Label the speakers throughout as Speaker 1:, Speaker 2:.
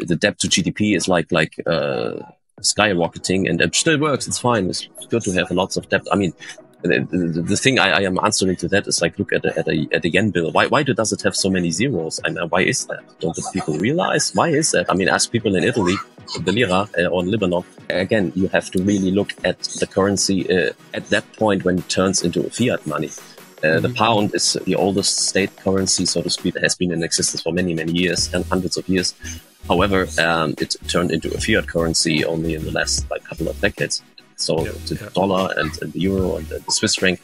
Speaker 1: the debt to GDP is like skyrocketing, and it still works. It's fine. It's good to have lots of debt. I mean, the thing I am answering to that is like, look at the yen bill. Why does it have so many zeros? I mean, why is that? Don't the people realize? Why is that? I mean, ask people in Italy, the lira, or in Lebanon. Again, you have to really look at the currency at that point when it turns into a fiat money. The pound is the oldest state currency, so to speak. It has been in existence for many, many years and hundreds of years. However, it turned into a fiat currency only in the last couple of decades. So the dollar and the euro and the Swiss franc,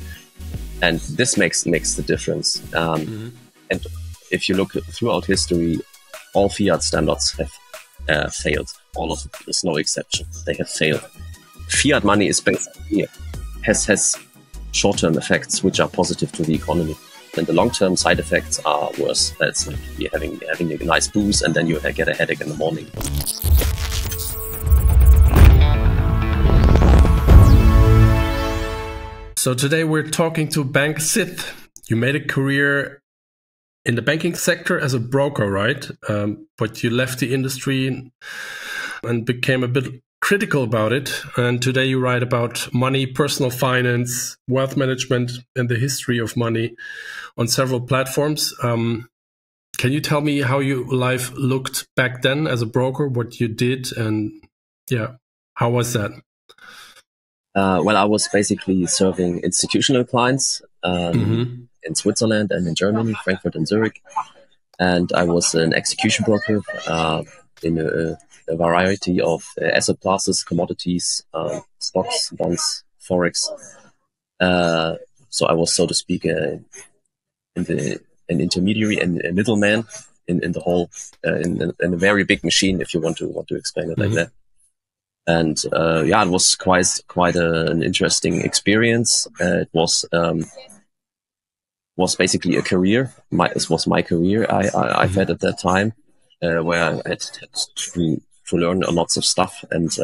Speaker 1: and this makes the difference. And if you look throughout history, all fiat standards have failed. All of them. There's no exception. They have failed. Fiat money is basically has short-term effects which are positive to the economy, and the long-term side effects are worse. That's like you're having a nice booze and then you get a headache in the morning.
Speaker 2: So today we're talking to Bank Sith. You made a career in the banking sector as a broker, right? But you left the industry and became a bit critical about it. And today you write about money, personal finance, wealth management, and the history of money on several platforms. Can you tell me how your life looked back then as a broker, what you did, and how was that?
Speaker 1: Well, I was basically serving institutional clients in Switzerland and in Germany, Frankfurt and Zurich. And I was an execution broker in a variety of asset classes, commodities, stocks, bonds, forex. So I was, so to speak, an intermediary and a middleman in the whole, in a very big machine, if you want to explain it like that. And it was quite an interesting experience. It was basically a career. It was my career I've had at that time, where I had to learn lots of stuff and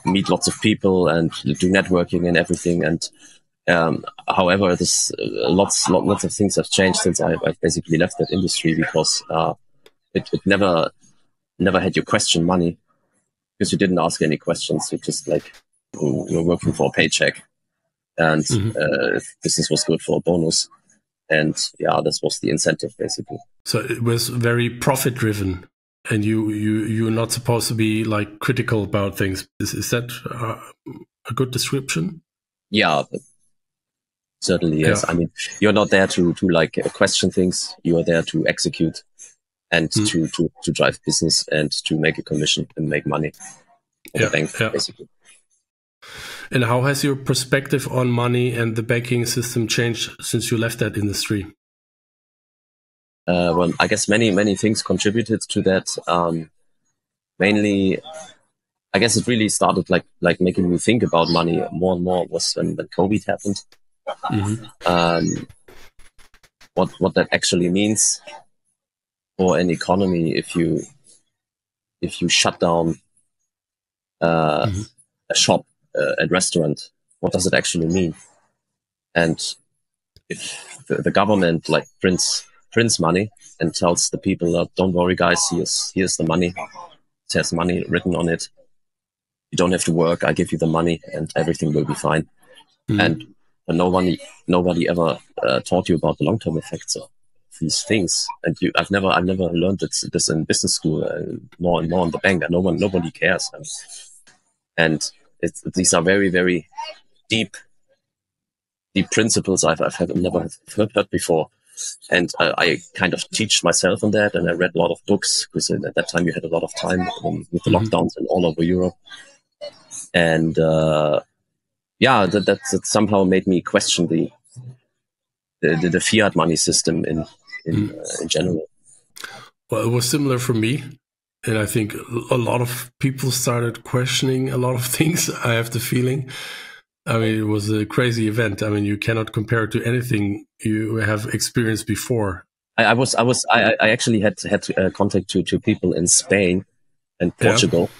Speaker 1: meet lots of people and do networking and everything. And however, lots of things have changed since I've basically left that industry, because it never had you question money. Because you didn't ask any questions. You just you're working for a paycheck, and if business was good for a bonus, and this was the incentive basically.
Speaker 2: So it was very profit driven, and you're not supposed to be critical about things. Is that a good description?
Speaker 1: Yeah, certainly yes. I mean, you're not there to question things. You are there to execute. And to drive business and to make a commission and make money for the bank, basically.
Speaker 2: And how has your perspective on money and the banking system changed since you left that industry?
Speaker 1: Well, I guess many things contributed to that. Mainly, I guess it really started making me think about money more and more was when COVID happened. What that actually means for an economy if you shut down a shop, a restaurant. What does it actually mean? And if the government prints money and tells the people, don't worry guys, here's the money. It has money written on it. You don't have to work. I give you the money and everything will be fine. And nobody ever taught you about the long-term effects of these things, and I've never learned this in business school, more and more in the bank, and nobody cares. And these are very, very deep principles I've never heard before, and I kind of teach myself on that. And I read a lot of books, because at that time you had a lot of time with the lockdowns and all over Europe, and that somehow made me question the fiat money system in general.
Speaker 2: Well, it was similar for me, and I think a lot of people started questioning a lot of things. I have the feeling. I mean, it was a crazy event. I mean, you cannot compare it to anything you have experienced before.
Speaker 1: I actually had contact to people in Spain and Portugal,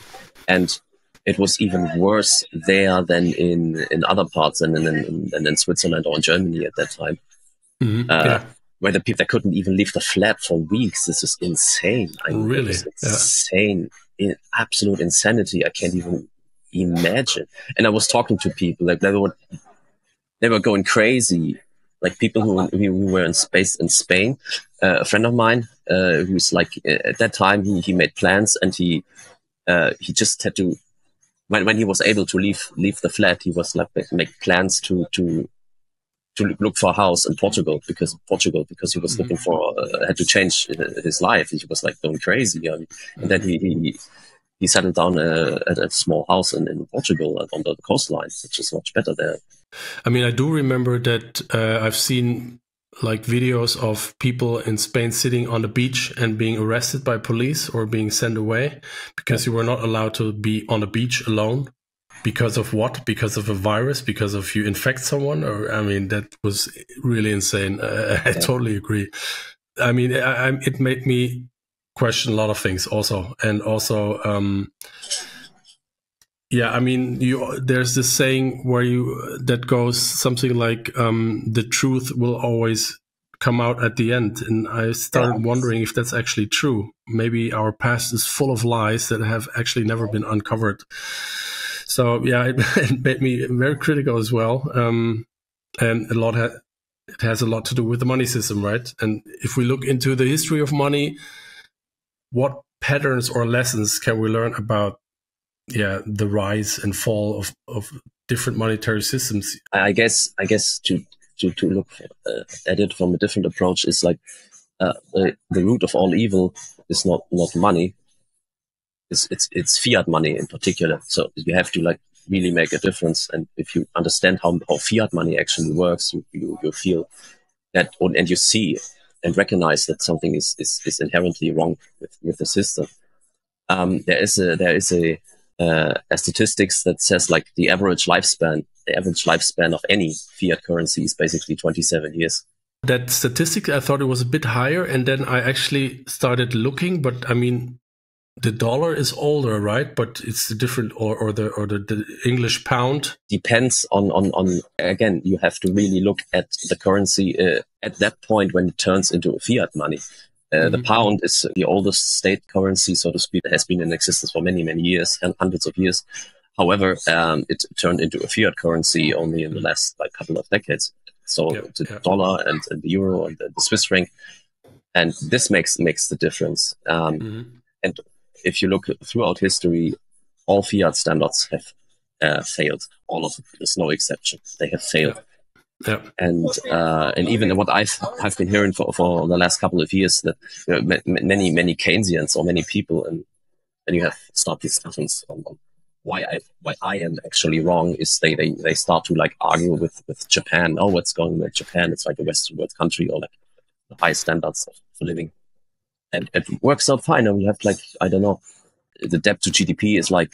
Speaker 1: and it was even worse there than in other parts, and in Switzerland or in Germany at that time. where the people that couldn't even leave the flat for weeks. This is insane. I mean,
Speaker 2: Really?
Speaker 1: it was insane, absolute insanity. I can't even imagine. And I was talking to people like they were going crazy. Like people who were in Spain. A friend of mine who's like at that time he made plans, and he just had to when he was able to leave the flat, he was like make plans to look for a house in Portugal because he was looking for had to change his life. He was like going crazy, and then he settled down at a small house in Portugal on the coastline, which is much better there.
Speaker 2: I mean, I do remember that I've seen like videos of people in Spain sitting on the beach and being arrested by police or being sent away because you were not allowed to be on the beach alone. Because of what? Because of a virus? Because of you infect someone? Or I mean, that was really insane. I totally agree. I mean, it made me question a lot of things also. And also, yeah, I mean, there's this saying that goes something like, the truth will always come out at the end. And I started wondering if that's actually true. Maybe our past is full of lies that have actually never been uncovered. So yeah, it made me very critical as well. And it has a lot to do with the money system, right? And if we look into the history of money, what patterns or lessons can we learn about the rise and fall of different monetary systems?
Speaker 1: I guess to look at it from a different approach is like the root of all evil is not money. It's fiat money in particular. So you have to like really make a difference. And if you understand how fiat money actually works, you feel that, and you see and recognize that something is inherently wrong with the system. There is a statistics that says like the average lifespan of any fiat currency is basically 27 years.
Speaker 2: That statistic, I thought it was a bit higher, and then I actually started looking, but I mean, the dollar is older, right? But it's different, or the English pound.
Speaker 1: Depends on again, you have to really look at the currency at that point when it turns into a fiat money. The pound is the oldest state currency, so to speak. It has been in existence for many years and hundreds of years. However, it turned into a fiat currency only in the last like couple of decades. So the dollar and the euro and the Swiss franc, and this makes the difference. And if you look throughout history, all fiat standards have failed. All of them. There's no exception. They have failed.
Speaker 2: Yeah.
Speaker 1: And even what I've been hearing for the last couple of years, that many Keynesians or many people, and you have start discussions on why I am actually wrong, is they start to like argue with Japan. Oh, what's going with Japan? It's like a Western world country, or like high standards of living. And it works out fine. And we have like, I don't know, the debt to GDP is like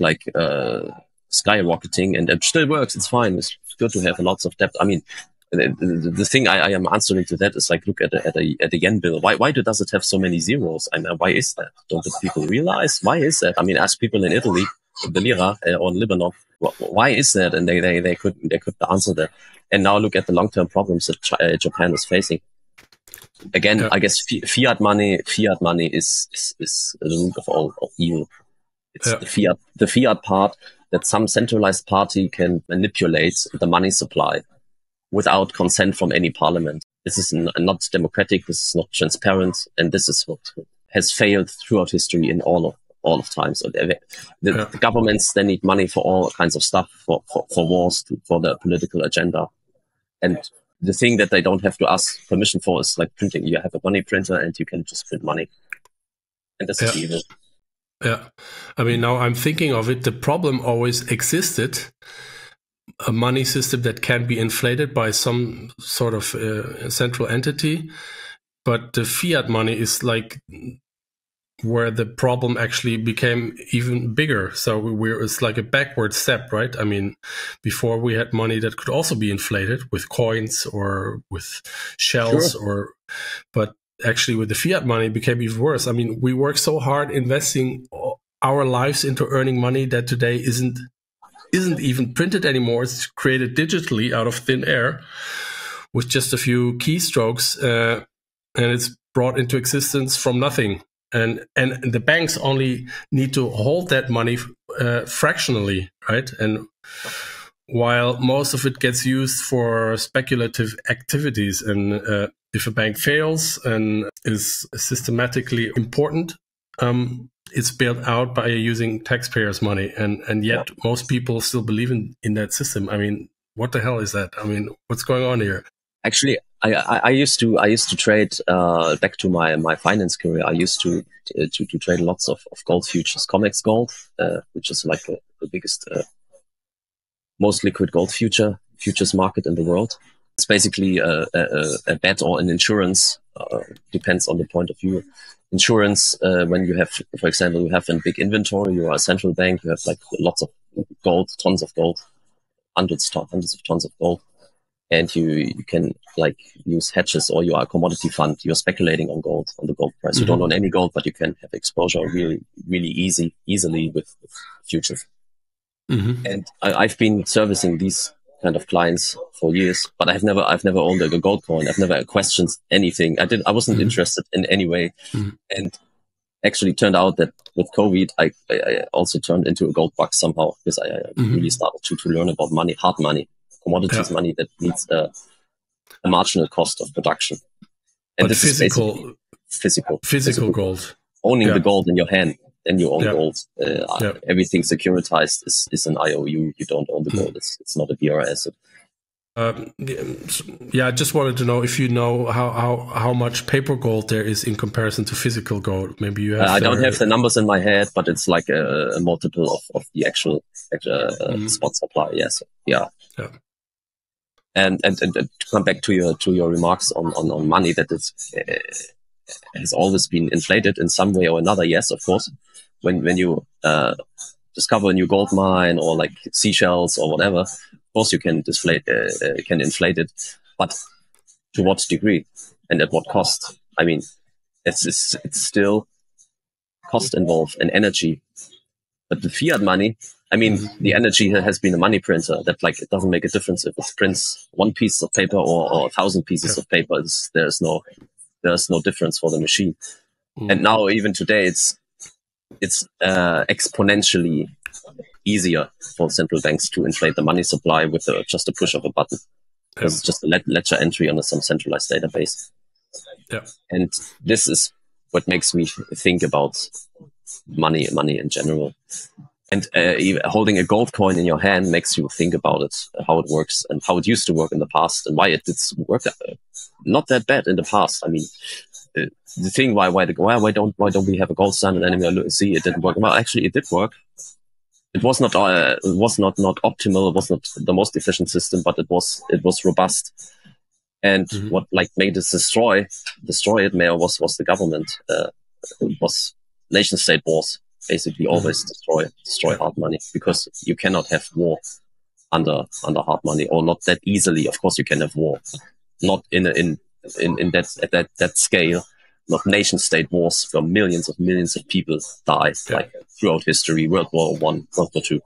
Speaker 1: skyrocketing, and it still works. It's fine. It's good to have lots of debt. I mean, the thing I am answering to that is like, look at the yen bill. Why does it have so many zeros? And why is that? Don't the people realize? Why is that? I mean, ask people in Italy, the lira, or in Lebanon, why is that? And they couldn't answer that. And now look at the long-term problems that Japan is facing. Again, I guess fiat money is the root of all evil. It's the fiat part that some centralized party can manipulate the money supply without consent from any parliament. This is not democratic. This is not transparent, and this is what has failed throughout history in all of time. So the governments, they need money for all kinds of stuff, for wars, for the political agenda, and the thing that they don't have to ask permission for is like printing. You have a money printer and you can just print money. And this is evil.
Speaker 2: Yeah. I mean, now I'm thinking of it, the problem always existed. A money system that can be inflated by some sort of central entity. But the fiat money is like where the problem actually became even bigger. So it's like a backward step, right? I mean, before we had money that could also be inflated with coins or with shells, but actually with the fiat money it became even worse. I mean, we work so hard investing our lives into earning money that today isn't even printed anymore. It's created digitally out of thin air with just a few keystrokes. and it's brought into existence from nothing. And the banks only need to hold that money fractionally, right? And while most of it gets used for speculative activities, and if a bank fails and is systematically important, it's bailed out by using taxpayers' money, and yet most people still believe in that system. I mean, what the hell is that? I mean, what's going on here?
Speaker 1: Actually, I used to trade back to my finance career. I used to trade lots of gold futures, COMEX gold, which is like the biggest, most liquid gold futures market in the world. It's basically a bet or an insurance, depends on the point of view. Insurance, when you have, for example, you have a big inventory, you are a central bank, you have like lots of gold, tons of gold, hundreds of tons of gold. And you can like use hedges, or you are a commodity fund. You're speculating on gold, on the gold price. Mm-hmm. You don't own any gold, but you can have exposure really easily with futures. Mm-hmm. And I've been servicing these kind of clients for years, but I've never owned a gold coin. I've never questioned anything. I wasn't interested in any way. Mm-hmm. And actually turned out that with COVID, I also turned into a gold bug somehow, because I really started to learn about money, hard money. Commodities money that needs a marginal cost of production. And
Speaker 2: but
Speaker 1: this
Speaker 2: physical,
Speaker 1: is
Speaker 2: physical gold.
Speaker 1: Owning the gold in your hand, then you own gold. Everything securitized is an IOU. You don't own the gold. It's not a BR asset.
Speaker 2: I just wanted to know if you know how much paper gold there is in comparison to physical gold. Maybe you have.
Speaker 1: I don't have the numbers in my head, but it's like a multiple of the actual spot supply. Yes. Yeah. And to come back to your remarks on money, that it's has always been inflated in some way or another. Yes, of course. When you discover a new gold mine or like seashells or whatever, of course you can inflate it, but to what degree and at what cost? I mean, it's still cost involved and energy. But the fiat money, I mean, the energy has been a money printer that, like, it doesn't make a difference if it prints one piece of paper or 1,000 pieces of paper. There's no difference for the machine. And now, even today, it's exponentially easier for central banks to inflate the money supply with just a push of a button. Because it's just a ledger entry on some centralized database. Yeah. And this is what makes me think about money in general. And holding a gold coin in your hand makes you think about it, how it works and how it used to work in the past and why it did work not that bad in the past. I mean, the thing why don't we have a gold standard anymore? See, it didn't work. Well, actually, it did work. It was not optimal. It was not the most efficient system, but it was robust. And what like made it destroy it was the government. It was nation state wars. Basically, always destroy hard money, because you cannot have war under hard money, or not that easily. Of course, you can have war, not in that scale. Not nation state wars where millions of people died like throughout history. World War I, World War II.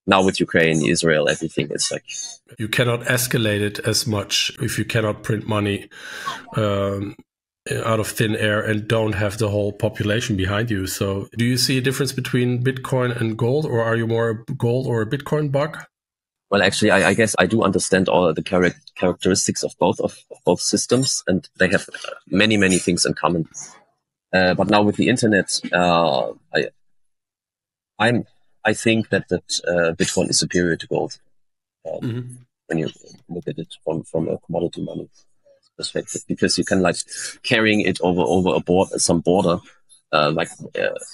Speaker 1: Now with Ukraine, Israel, everything is like
Speaker 2: you cannot escalate it as much if you cannot print money out of thin air and don't have the whole population behind you. So do you see a difference between Bitcoin and gold, or are you more a gold or a Bitcoin bug?
Speaker 1: Well, actually, I guess I do understand all the characteristics of both systems, and they have many things in common. But now with the internet, I think that Bitcoin is superior to gold when you look at it from a commodity money perspective, because you can like carrying it over some border,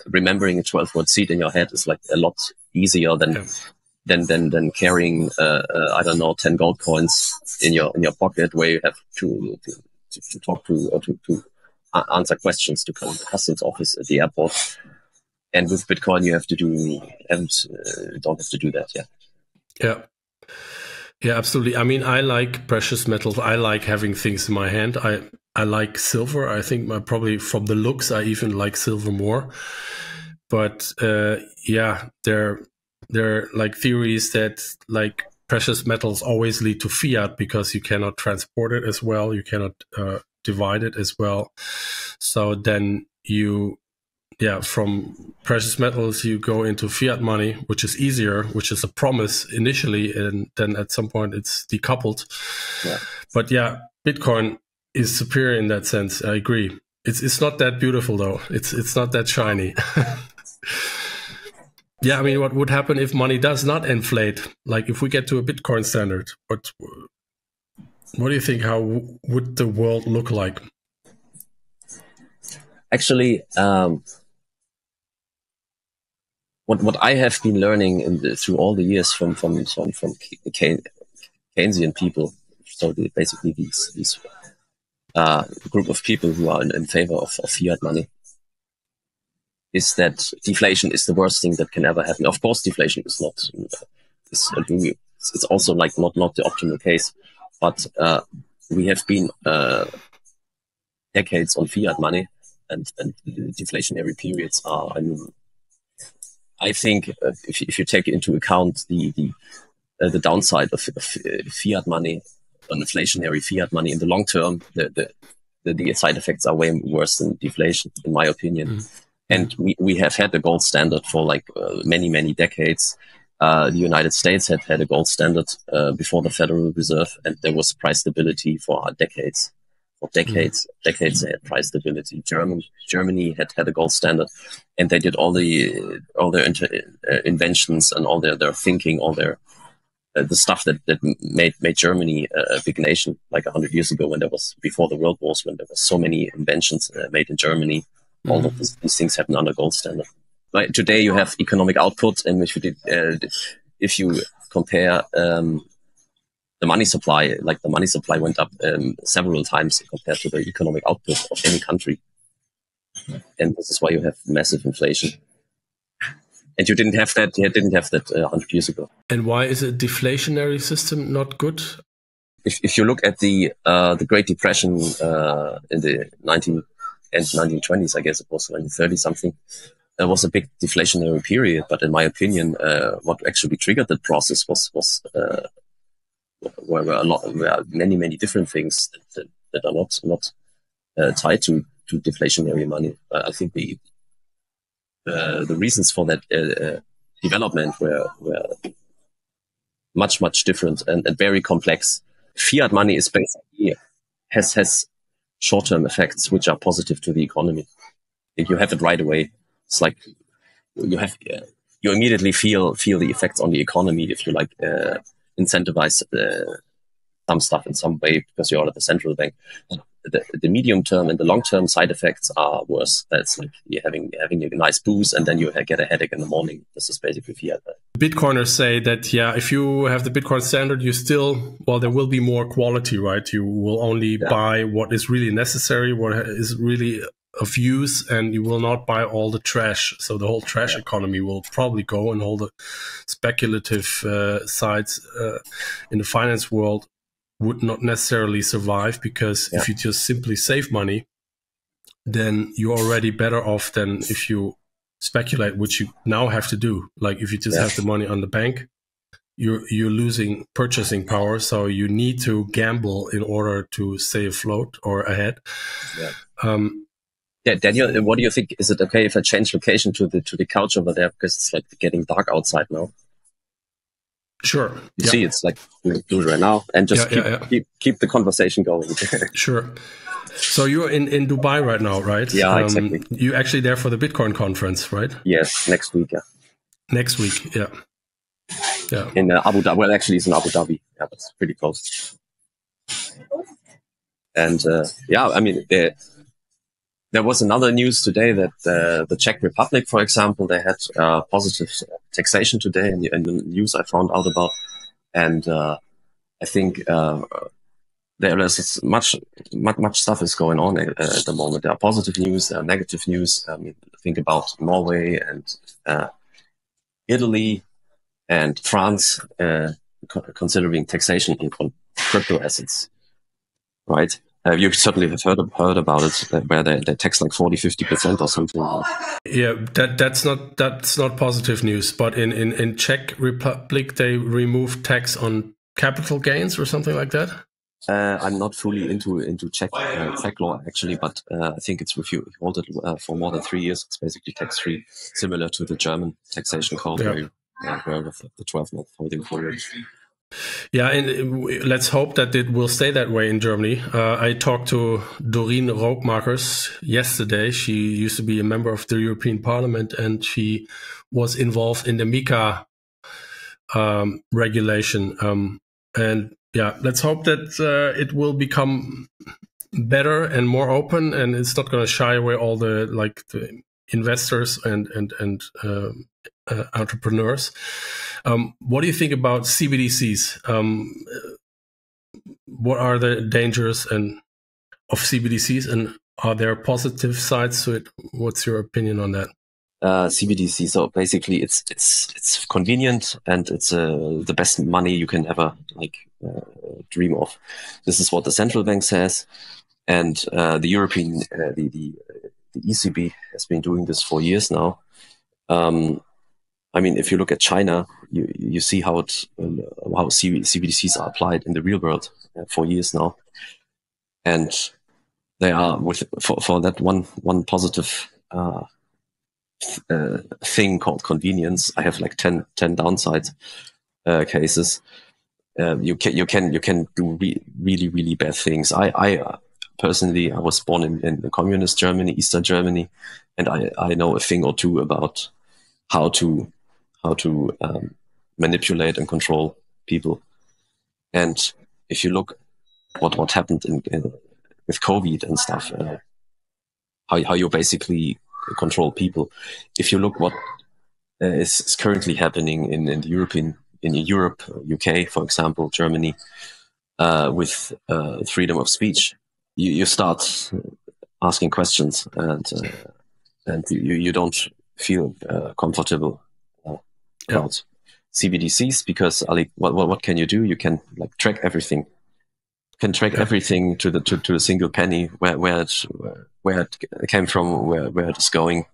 Speaker 1: remembering a 12-word seed in your head is like a lot easier than carrying 10 gold coins in your pocket, where you have to talk to or to answer questions to come to the customs office at the airport. And with Bitcoin, you don't have to do that.
Speaker 2: Yeah, absolutely. I mean, I like precious metals. I like having things in my hand. I like silver. I think probably from the looks, I even like silver more. But there are like theories that like precious metals always lead to fiat, because you cannot transport it as well. You cannot divided as well. So then from precious metals, you go into fiat money, which is easier, which is a promise initially, and then at some point it's decoupled.
Speaker 1: Yeah.
Speaker 2: But yeah, Bitcoin is superior in that sense. I agree. It's not that beautiful though. It's not that shiny. Yeah, I mean, what would happen if money does not inflate? Like if we get to a Bitcoin standard, what do you think? How would the world look like?
Speaker 1: Actually, what I have been learning through all the years from Keynesian people, so basically these group of people who are in favor of fiat money, is that deflation is the worst thing that can ever happen. Of course, deflation is not. It's also like not the optimal case, but we have been decades on fiat money, and deflationary periods are. I mean, I think if you take into account the downside of fiat money, on inflationary fiat money in the long term, the side effects are way worse than deflation, in my opinion. And we have had the gold standard for like many decades. The United States had a gold standard before the Federal Reserve, and there was price stability for decades. For decades they had price stability. Germany had a gold standard, and they did all their inventions and all their thinking, all their the stuff that made Germany a big nation like 100 years ago, when there was, before the World Wars, when there was so many inventions made in Germany. All of these things happen under gold standard. Like today, you have economic output, and if you compare the money supply, like the money supply went up several times compared to the economic output of any country, and this is why you have massive inflation. And you didn't have that. You didn't have that 100 years ago.
Speaker 2: And why is a deflationary system not good?
Speaker 1: If you look at the Great Depression in the 1920s, I guess it was 1930 something, there was a big deflationary period. But in my opinion, what actually triggered that process were many different things that are not tied to deflationary money. I think the reasons for that development were much different and very complex. Fiat money is basically has short-term effects which are positive to the economy. If you have it right away, it's like you immediately feel the effects on the economy if you like incentivize some stuff in some way because you're at the central bank. The medium term and the long term side effects are worse. That's like you're having a nice boost and then you get a headache in the morning. This is basically fiat.
Speaker 2: Bitcoiners say that, if you have the Bitcoin standard, there will be more quality, right? You will only buy what is really necessary, what is really of use, and you will not buy all the trash. So the whole trash economy will probably go, and all the speculative sides in the finance world would not necessarily survive, because if you just simply save money, then you're already better off than if you speculate, which you now have to do. Like if you just have the money on the bank, you're losing purchasing power, so you need to gamble in order to stay afloat or ahead.
Speaker 1: Daniel, what do you think? Is it okay if I change location to the couch over there, because it's like getting dark outside now?
Speaker 2: Sure.
Speaker 1: You see, it's like we do right now, and just keep the conversation going.
Speaker 2: Sure. So you're in Dubai right now, right?
Speaker 1: Yeah, exactly.
Speaker 2: You're actually there for the Bitcoin conference, right?
Speaker 1: Yes, next week. Yeah.
Speaker 2: Next week, yeah.
Speaker 1: In Abu Dhabi. Well, actually, it's in Abu Dhabi. Yeah, that's pretty close. And I mean, there was another news today that the Czech Republic, for example, they had positive taxation today in the news I found out about. And I think there's much stuff is going on at the moment. There are positive news, there are negative news. I mean, think about Norway and Italy and France considering taxation on crypto assets, right? You certainly have heard about it, where they tax like 40-50% or something.
Speaker 2: Yeah, that's not positive news. But in Czech Republic, they removed tax on capital gains or something like that.
Speaker 1: I'm not fully into Czech law actually, but I think it's if you hold it for more than 3 years, it's basically tax-free, similar to the German taxation code where with the 12-month holding period.
Speaker 2: Yeah, and let's hope that it will stay that way in Germany. I talked to Doreen Rookmakers yesterday. She used to be a member of the European Parliament, and she was involved in the MiCA regulation. And yeah, let's hope that it will become better and more open, and it's not going to shy away all the investors and entrepreneurs. What do you think about CBDCs? What are the dangers of CBDCs, and are there positive sides to it? What's your opinion on that?
Speaker 1: CBDC. So basically, it's convenient, and it's the best money you can ever dream of. This is what the central bank says, and the European the ECB has been doing this for years now. I mean, if you look at China, you see how CBDCs are applied in the real world for years now, and they are for that one positive thing called convenience. I have like 10 downside cases. You can do really bad things. I personally, I was born in communist Germany, Eastern Germany, and I know a thing or two about how to manipulate and control people. And if you look what happened with COVID and stuff, how you basically control people. If you look what is currently happening in Europe, UK, for example, Germany, with freedom of speech, you start asking questions, and you don't feel comfortable about CBDCs, because what can you do? You can track everything. You can track everything to a single penny, where it came from, where it is going,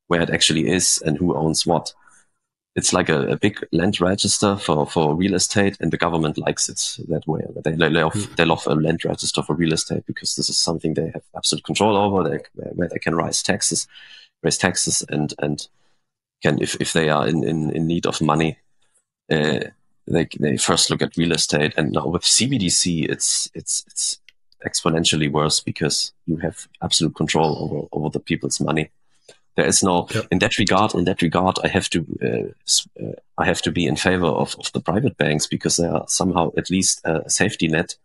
Speaker 1: where it actually is, and who owns what. It's like a big land register for real estate, and the government likes it that way. They love a land register for real estate, because this is something they have absolute control over, where they can raise taxes, and can, if they are in need of money, they first look at real estate. And now with CBDC, it's exponentially worse, because you have absolute control over the people's money. There is no in that regard. I have to be in favor of the private banks, because they are somehow at least a safety net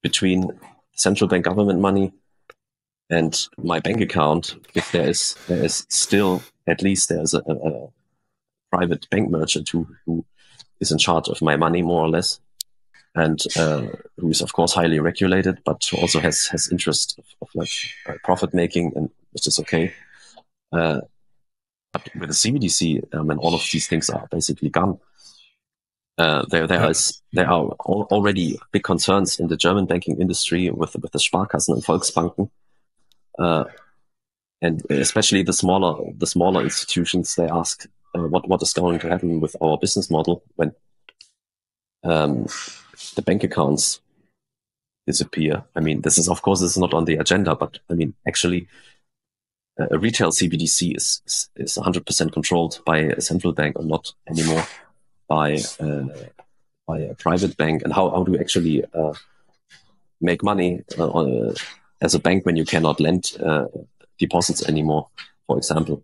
Speaker 1: between central bank government money and my bank account. If there is still, at least there's a private bank merchant who is in charge of my money, more or less, and who is of course highly regulated, but who also has interest of profit making, and which is okay. But with the CBDC, and all of these things are basically gone. There are already big concerns in the German banking industry with the Sparkassen and Volksbanken, and especially the smaller institutions. They ask what is going to happen with our business model when the bank accounts disappear. I mean, this is not on the agenda, but I mean, actually, a retail CBDC is 100% controlled by a central bank, or not anymore by a private bank. And how do you actually make money as a bank when you cannot lend deposits anymore, for example?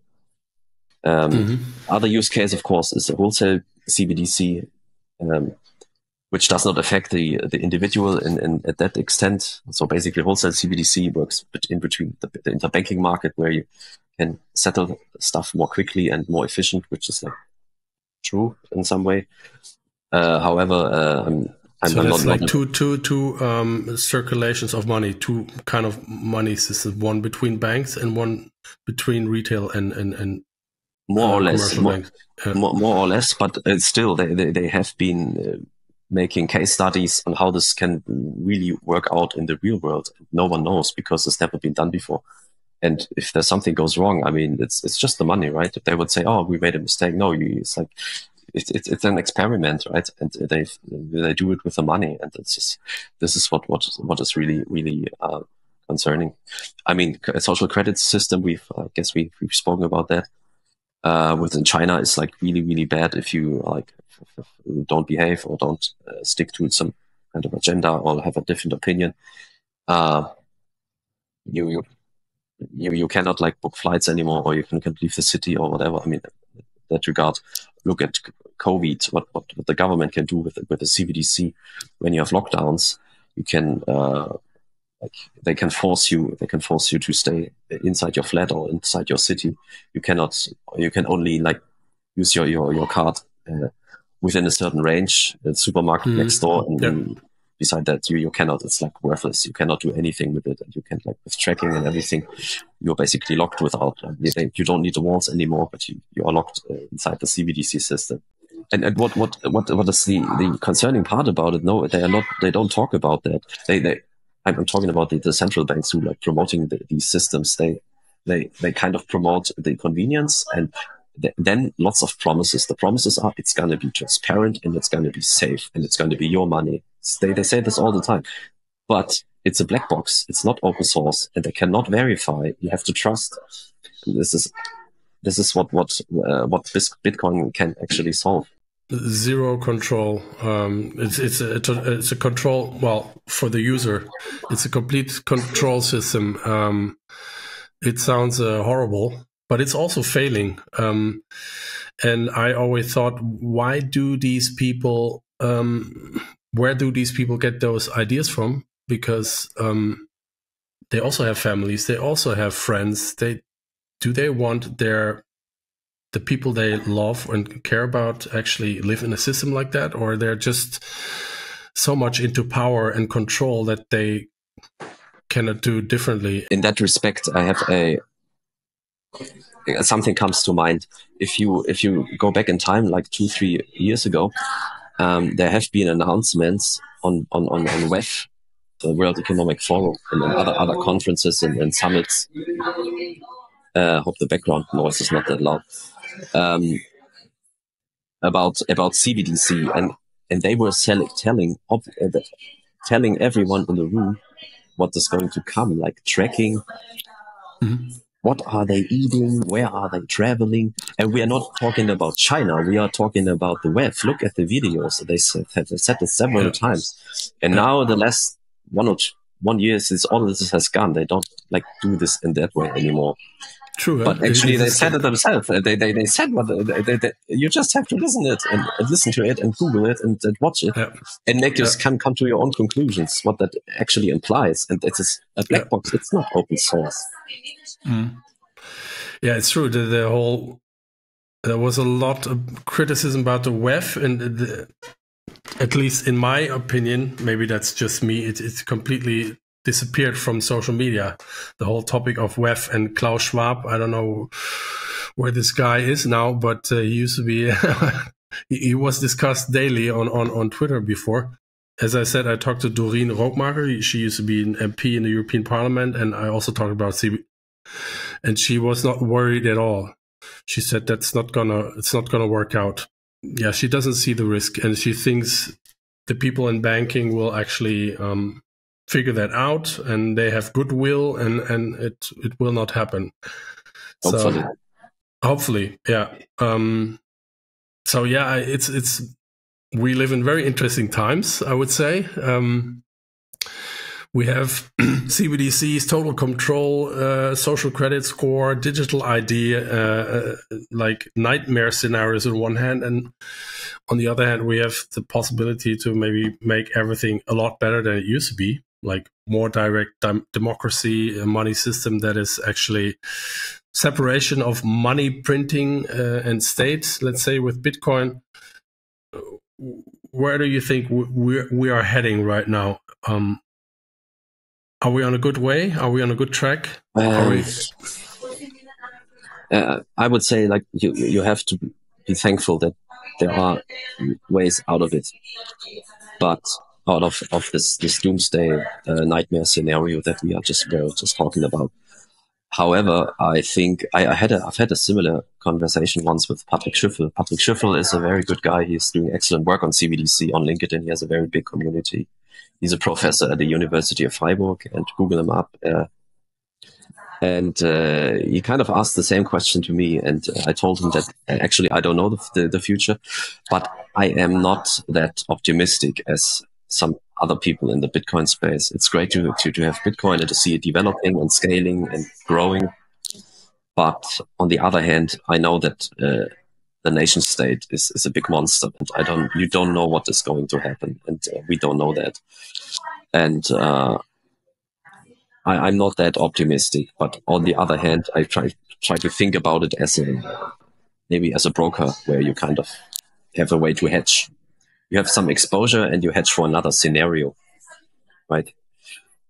Speaker 1: Other use case, of course, is a wholesale CBDC, which does not affect the individual at that extent. So basically, wholesale CBDC works in between the interbanking market, where you can settle stuff more quickly and more efficient, which is true in some way. However,
Speaker 2: so that's like two circulations of money, two kind of money systems, one between banks and one between retail and
Speaker 1: more or less,
Speaker 2: banks.
Speaker 1: More or less, but still they have been making case studies on how this can really work out in the real world. No one knows, because it's never been done before. And if there's something goes wrong, I mean, it's just the money, right? If they would say, "Oh, we made a mistake," no, it's like it's an experiment, right? And they do it with the money, and this is what is really concerning. I mean, a social credit system. I guess we've spoken about that. Within China, it's like really bad if you if you don't behave or don't stick to some kind of agenda or have a different opinion. You cannot like book flights anymore, or you can't leave the city or whatever. I mean, in that regard, look at COVID. What the government can do with the CBDC when you have lockdowns, you can they can force you to stay inside your flat or inside your city. You can only like use your card within a certain range, the supermarket next door, and beside that you cannot. It's like worthless. You cannot do anything with it, and you can, like, with tracking and everything, you're basically locked without. You don't need the walls anymore, but you are locked inside the CBDC system. And what is the concerning part about it? No, they are not. They don't talk about that. I'm talking about the central banks who like promoting these systems. They kind of promote the convenience, and then lots of promises. The promises are it's going to be transparent, and it's going to be safe, and it's going to be your money. They say this all the time, but it's a black box. It's not open source, and they cannot verify. You have to trust. And this is what Bitcoin can actually solve.
Speaker 2: Zero control. It's a control. Well, for the user, it's a complete control system. It sounds horrible, but it's also failing. And I always thought, why do these people? Where do these people get those ideas from? Because they also have families. They also have friends. Do they want the people they love and care about actually live in a system like that, or they're just so much into power and control that they cannot do differently?
Speaker 1: In that respect, I have something comes to mind. If you go back in time, like 2-3 years ago, there have been announcements on WEF, the World Economic Forum, and other conferences and summits. Hope the background noise is not that loud. About CBDC, and they were telling everyone in the room what is going to come, like tracking.
Speaker 2: Mm-hmm.
Speaker 1: What are they eating? Where are they traveling? And we are not talking about China. We are talking about the web. Look at the videos. They said it several times. And now the last 1 year since all of this has gone, they don't like do this in that way anymore.
Speaker 2: True,
Speaker 1: but actually they said it themselves. They said what you just have to listen to it and Google it and watch it and make you come to your own conclusions. What that actually implies, and it is a black box. It's not open source.
Speaker 2: Mm. Yeah, it's true. There was a lot of criticism about the WEF, and at least in my opinion, maybe that's just me. It's completely disappeared from social media. The whole topic of WEF and Klaus Schwab. I don't know where this guy is now, but he used to be. He was discussed daily on Twitter before. As I said, I talked to Doreen Rookmaker. She used to be an MP in the European Parliament, and I also talked about CB. And she was not worried at all. She said it's not gonna work out. Yeah, she doesn't see the risk, and she thinks the people in banking will actually figure that out, and they have goodwill, and it will not happen.
Speaker 1: Hopefully.
Speaker 2: So, hopefully, yeah. So yeah, it's we live in very interesting times, I would say. We have CBDCs, total control, social credit score, digital ID, like nightmare scenarios on one hand. And on the other hand, we have the possibility to maybe make everything a lot better than it used to be, like more direct democracy, a money system that is actually separation of money printing and state, let's say with Bitcoin. Where do you think we are heading right now? Are we on a good way? Are we on a good track?
Speaker 1: I would say, like, you have to be thankful that there are ways out of it, but out of this doomsday nightmare scenario that we were just talking about. However, I think I've had a similar conversation once with Patrick Schiffel. Patrick Schiffel is a very good guy. He's doing excellent work on CBDC on LinkedIn. He has a very big community. He's a professor at the University of Freiburg, and Google him up. And he kind of asked the same question to me, and I told him that actually I don't know the future, but I am not that optimistic as some other people in the Bitcoin space. It's great to have Bitcoin and to see it developing and scaling and growing. But on the other hand, I know that the nation state is a big monster, and you don't know what is going to happen, and we don't know that. And I'm not that optimistic, but on the other hand, I try to think about it as maybe as a broker, where you kind of have a way to hedge. You have some exposure and you hedge for another scenario, right?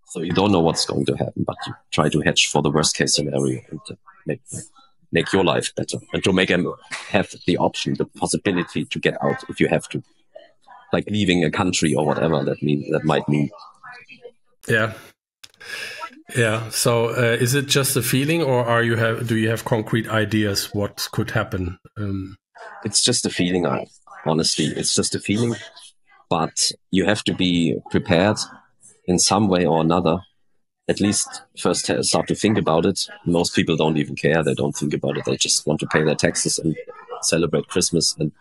Speaker 1: So you don't know what's going to happen, but you try to hedge for the worst case scenario and make your life better, and to make them have the option, the possibility to get out if you have to, like leaving a country or whatever that might mean.
Speaker 2: Yeah. Yeah. So is it just a feeling, or do you have concrete ideas what could happen?
Speaker 1: It's just a feeling. Honestly, it's just a feeling, but you have to be prepared in some way or another. At least first start to think about it. Most people don't even care. They don't think about it. They just want to pay their taxes and celebrate Christmas and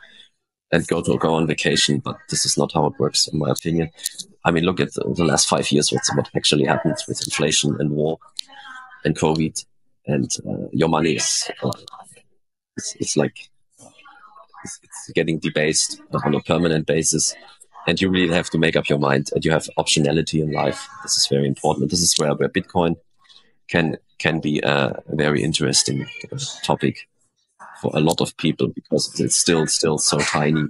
Speaker 1: go on vacation. But this is not how it works, in my opinion. I mean, look at the last 5 years, what actually happened with inflation and war and COVID, and your money is it's like it's getting debased on a permanent basis, and you really have to make up your mind, and you have optionality in life. This is very important. This is where Bitcoin can be a very interesting topic for a lot of people, because it's still so tiny.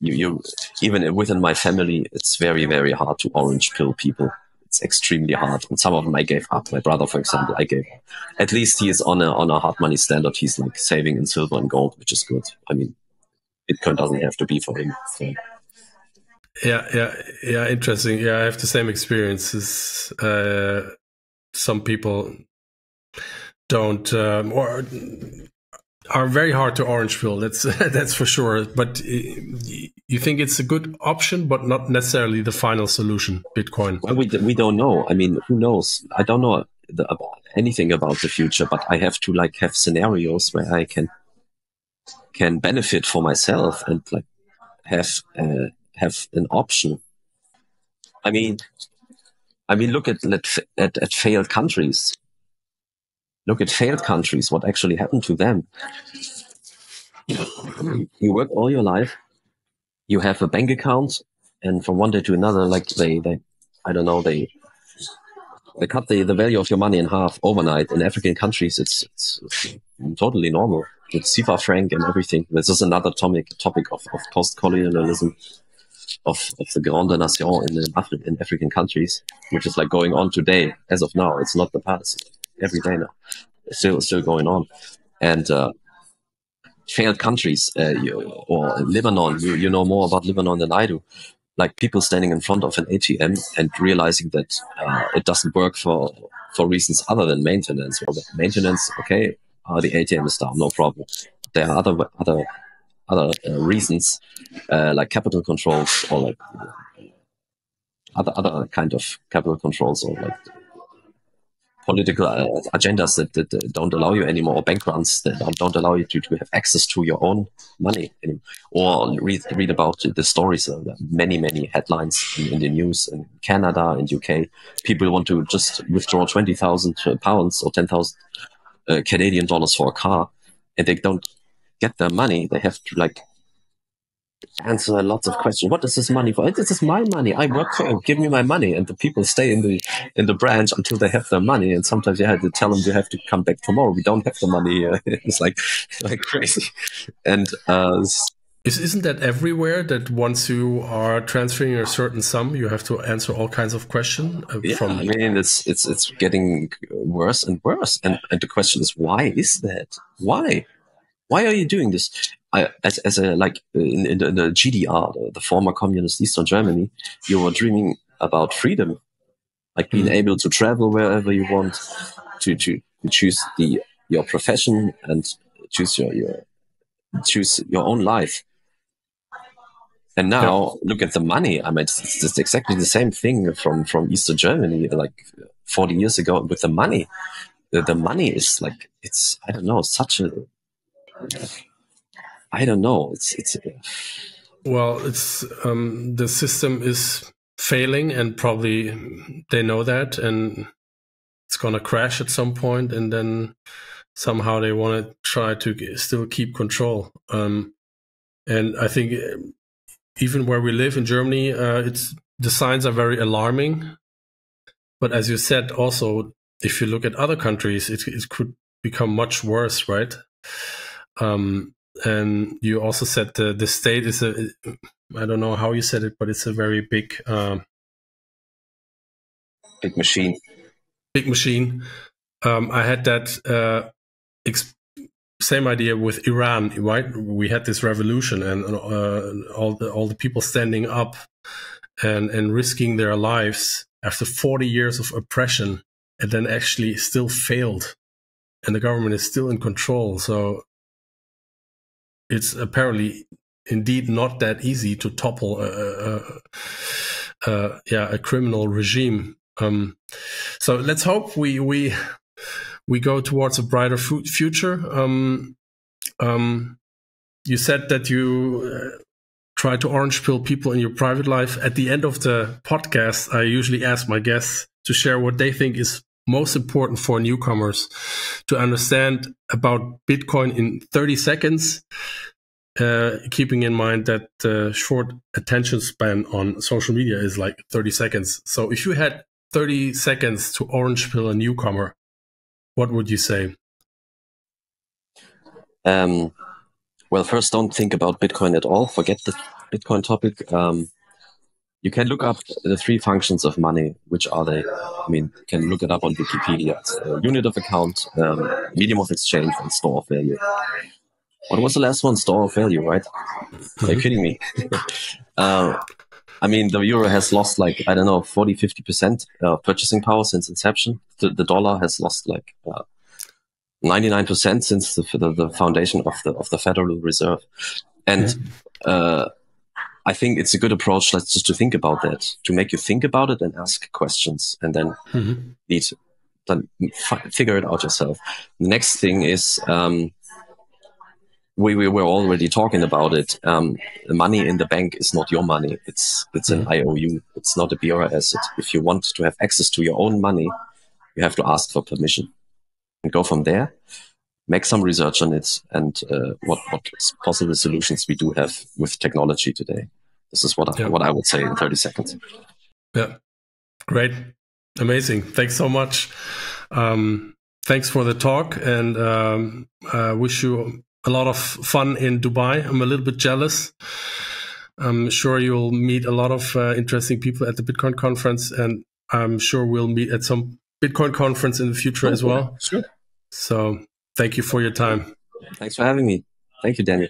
Speaker 1: You even within my family, it's very, very hard to orange pill people. It's extremely hard, and some of them I gave up. My brother, for example, I gave up. At least he is on a hard money standard. He's like saving in silver and gold, which is good. I mean, Bitcoin doesn't have to be for him. So.
Speaker 2: Yeah. Interesting. Yeah, I have the same experiences. Some people don't or are very hard to orange pill. That's for sure. But you think it's a good option, but not necessarily the final solution, Bitcoin?
Speaker 1: Well, we don't know. I mean, who knows? I don't know anything about the future, but I have to have scenarios where I can benefit for myself and have an option. I mean, look at failed countries. Look at failed countries. What actually happened to them? You work all your life. You have a bank account, and from one day to another, they cut the value of your money in half overnight. In African countries, it's totally normal. With CFA franc and everything. This is another topic of post-colonialism, of the Grande Nation in African countries, which is going on today. As of now, it's not the past. Every day now, it's still going on. And failed countries, or Lebanon, you know more about Lebanon than I do. Like people standing in front of an ATM and realizing that it doesn't work for reasons other than maintenance. Well, maintenance, okay, the ATM is down, no problem. There are other reasons, like capital controls, or other kind of capital controls, or political agendas that don't allow you anymore, or bank runs that don't allow you to have access to your own money anymore. Or read about the stories, many headlines in the news in Canada and UK. People want to just withdraw £20,000 or 10,000 Canadian dollars for a car, and they don't get their money. They have to answer lots of questions. What is this money for? This is my money. I work for it. Give me my money. And the people stay in the branch until they have their money. And sometimes you have to tell them you have to come back tomorrow. We don't have the money. It's like crazy. And
Speaker 2: isn't that everywhere, that once you are transferring a certain sum, you have to answer all kinds of questions?
Speaker 1: I mean, it's getting worse and worse. And the question is, why is that? Why are you doing this? In the GDR, the former communist Eastern Germany, you were dreaming about freedom, being able to travel wherever you want, to You choose your profession and choose your own life. And now look at the money. I mean, it's exactly the same thing from Eastern Germany, like 40 years ago with the money. The money is like, it's, I don't know, I don't know. It's
Speaker 2: well, it's the system is failing, and probably they know that, and it's gonna crash at some point, and then somehow they want to try to still keep control. And I think even where we live in Germany, the signs are very alarming. But as you said, also, if you look at other countries, it could become much worse, right? And you also said the state is I don't know how you said it, but it's a very big
Speaker 1: machine.
Speaker 2: Big machine. I had that same idea with Iran, right? We had this revolution, and all the people standing up and risking their lives after 40 years of oppression, and then actually still failed, and the government is still in control. So it's apparently indeed not that easy to topple a criminal regime. So let's hope we go towards a brighter future. You said that you try to orange pill people in your private life. At the end of the podcast, I usually ask my guests to share what they think is most important for newcomers to understand about Bitcoin in 30 seconds, keeping in mind that the short attention span on social media is like 30 seconds. So if you had 30 seconds to orange pill a newcomer, what would you say?
Speaker 1: Well, first, don't think about Bitcoin at all. Forget the Bitcoin topic. You can look up the 3 functions of money. Which are they? I mean, you can look it up on Wikipedia. It's unit of account, medium of exchange, and store of value. What was the last one? Store of value, right? Are you kidding me? I mean, the euro has lost like, I don't know, 40, 50% purchasing power since inception. The dollar has lost like 99% since the foundation of the Federal Reserve. And I think it's a good approach just to think about that, to make you think about it and ask questions, and then figure it out yourself. The next thing is, we were already talking about it. The money in the bank is not your money. It's an IOU. It's not a BR asset. If you want to have access to your own money, you have to ask for permission and go from there. Make some research on it and what possible solutions we do have with technology today. This is what I would say in 30 seconds.
Speaker 2: Yeah, great, amazing. Thanks so much. Thanks for the talk, and I wish you a lot of fun in Dubai. I'm a little bit jealous. I'm sure you'll meet a lot of interesting people at the Bitcoin conference, and I'm sure we'll meet at some Bitcoin conference in the future as well.
Speaker 1: Sure.
Speaker 2: So thank you for your time.
Speaker 1: Thanks for having me. Thank you, Daniel.